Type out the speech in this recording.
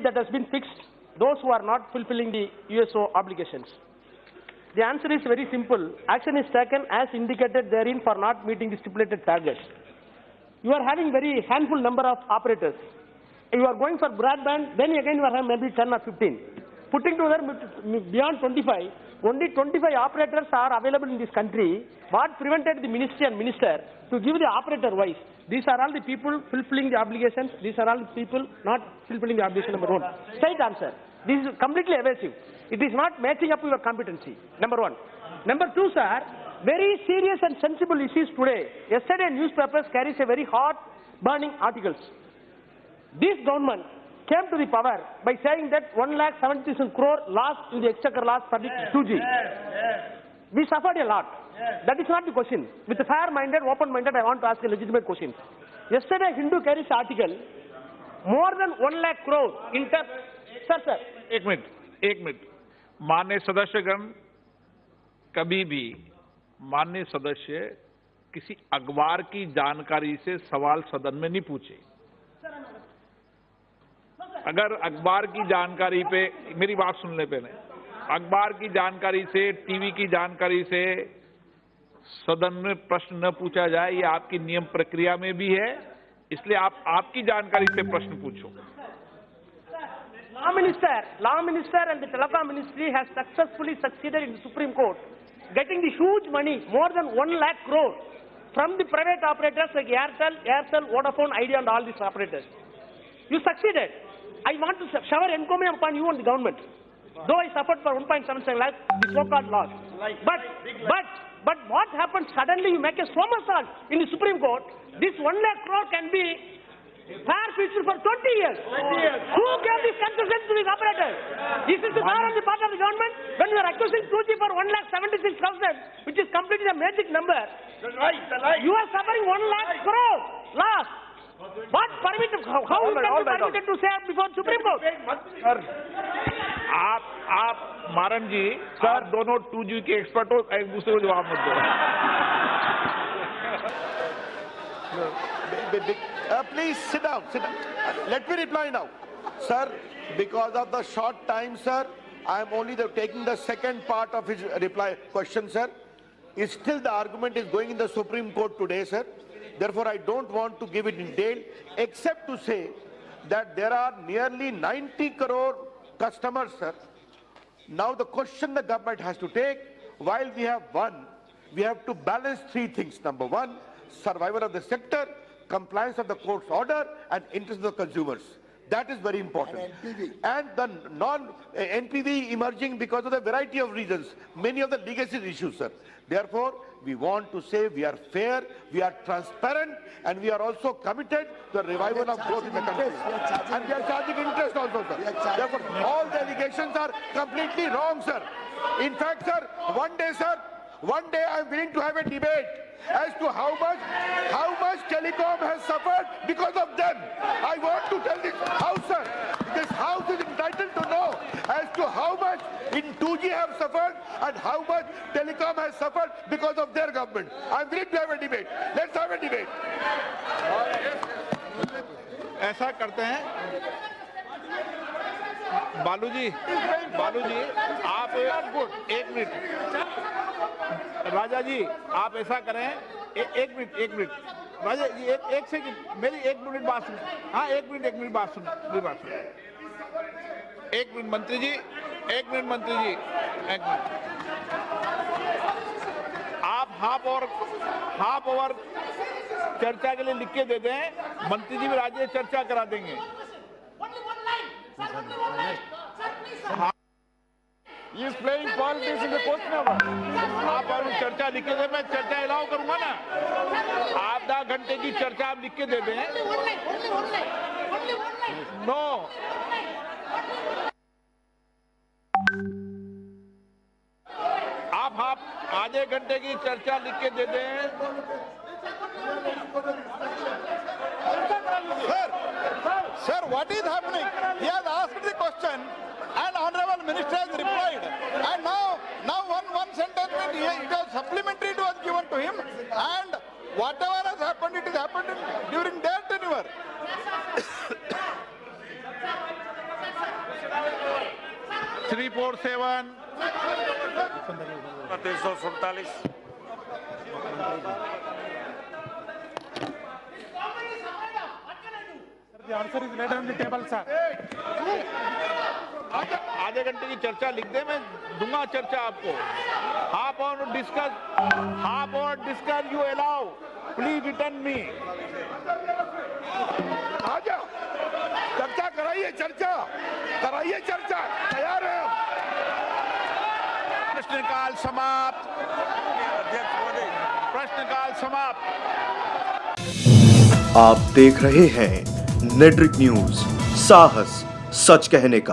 that has been fixed those who are not fulfilling the USO obligations? The answer is very simple. Action is taken as indicated therein for not meeting the stipulated targets. You are having very handful number of operators. You are going for broadband, then again you are having maybe 10 or 15. Putting together beyond 25, only 25 operators are available in this country. What prevented the ministry and minister to give the operator wise? These are all the people fulfilling the obligations. These are all the people not fulfilling the obligation, number one. Straight answer. This is completely evasive. It is not matching up to your competency, number one. Number two, sir, very serious and sensible issues today. Yesterday, newspapers carries a very hot, burning articles. This government came to the power by saying that 1,70,000 crore loss in the exchequer loss for the 2G. We suffered a lot. That is not the question. With a fair-minded, open-minded, I want to ask a legitimate question. Yesterday, Hindu carries article, more than 1 lakh crore in terms... Sir. एक minute माननीय सदस्यगण, कभी भी माननीय सदस्य किसी अखबार की जानकारी से सवाल सदन में नहीं पूछे। अगर अखबार की जानकारी पे, मेरी बात सुन ले पहले, अखबार की जानकारी से, टीवी की जानकारी से सदन में प्रश्न न पूछा जाए, ये आपकी नियम प्रक्रिया में भी है, इसलिए आप आपकी जानकारी से प्रश्न पूछो। Law Minister and the Telecom Ministry has successfully succeeded in the Supreme Court, getting the huge money, more than 1 lakh crore, from the private operators like Airtel, Vodafone, Idea and all these operators. You succeeded. I want to shower encomium upon you and the government. Though I suffered for 1.77 lakh, the so-called loss. But what happened suddenly? You make a somersault in the Supreme Court. This 1 lakh crore can be fair feature for 20 years. Who gave this concession to these operators? This is the power on the part of the government. When you are accusing 2G for 1,76,000, which is completely a magic number, you are suffering 1 lakh crore loss. What permitted? How you can be permitted to say before Supreme Court? आप मारन जी, आप दोनों 2G के expert हो, एक दूसरे को जवाब मत दो। Please sit down. Let me reply now. Sir, because of the short time, sir, I am only taking the second part of his reply question, sir. Still the argument is going in the Supreme Court today, sir. Therefore, I don't want to give it in detail, except to say that there are nearly 90 crore customers, sir. Now the question the government has to take, while we have one, we have to balance three things. Number one, survival of the sector, compliance of the court's order, and interest of the consumers. That is very important. And the non-NPV emerging because of the variety of reasons, many of the legacy issues, sir. Therefore, we want to say we are fair, we are transparent, and we are also committed to the revival of growth in the country. And we are charging interest also, sir. Therefore, all the allegations are completely wrong, sir. In fact, sir, one day I am willing to have a debate as to how much telecom has suffered because of them. I want to tell this house, sir. This house is entitled to know as to how much in 2G have suffered and how much telecom has suffered because of their government. I am willing to have a debate. Let's have a debate. ऐसा करते हैं, बालू जी, आप एक minute, राजा जी, आप ऐसा करें, एक मिनट, राजा जी, एक सेकंड, मेरी एक मिनट बात सुन, हाँ, एक मिनट बात सुन, एक मिनट मंत्री जी, आप हाफ ओवर चर्चा के लिए लिख के दे दें, मंत्री जी भी राज्य चर्चा करा देंगे। He is playing politics in the court now. आप और चर्चा लिख के दे, मैं चर्चा अलाउ करूंगा ना। आधा घंटे की चर्चा आप लिख के दे दें। नो, आप आधे घंटे की चर्चा लिख के दे दें। Sir, what is happening? He has asked the question and Honorable Minister has replied. And now one sentence it was supplementary it was given to him, and whatever has happened, it has happened during their tenure. 347 347 The answer is laid on the table, sir. आधे घंटे की चर्चा लिख दे, मैं दूंगा चर्चा आपको. Half on discuss you allow, please return me. आ जाओ, चर्चा कराइए, चर्चा तैयार है. प्रश्नकाल समाप्त. प्रश्नकाल समाप्त. आप देख रहे हैं नेट्रिक न्यूज, साहस सच कहने का.